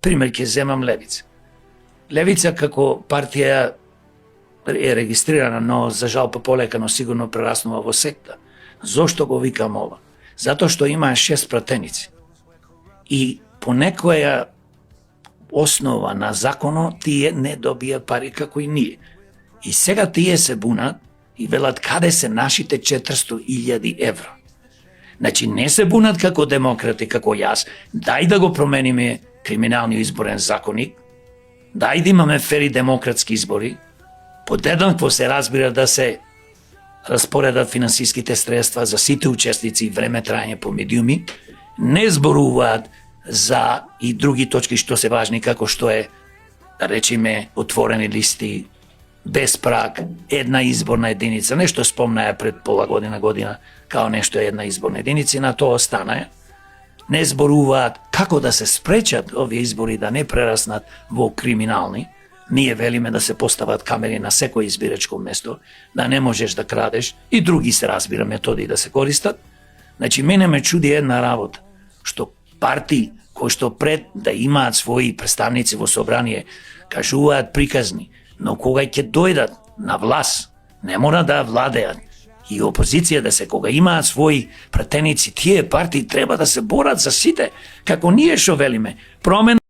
Пример ќе земам Левица. Левица како партија е регистрирана, но за жал полека, но сигурно прераснува во секта. Зошто го викам ова? Затоа што има 6 пратеници. И по некоја основа на законот тие не добија пари како и ние. И сега тие се бунат и велат каде се нашите 400.000 евро. Значи не се бунат како демократи, како јас. Дај да го промениме криминалниот изборен законник, дај да имаме фери демократски избори, подеднакво се разбира да се распоредат финансиските средства за сите учесници и време трајање по медиуми, не зборуваат за и други точки што се важни, како што е, да речеме, отворени листи, без праг, една изборна единица, нешто спомнаја пред пола година, као нешто е една изборна единица, и на тоа остана. Не зборуваат како да се спречат овие избори да не прераснат во криминални. Ние велиме да се постават камери на секој избирачко место, да не можеш да крадеш, и други се разбира методи да се користат. Значи, мене ме чуди една работа, што партии кои што пред да имаат своји представници во собрание, кажуваат приказни, но кога ќе дојдат на власт, не мора да владеат. И опозиција да се, кога имаат своји пратеници, тие партии треба да се борат за сите, како ние што велиме. Промена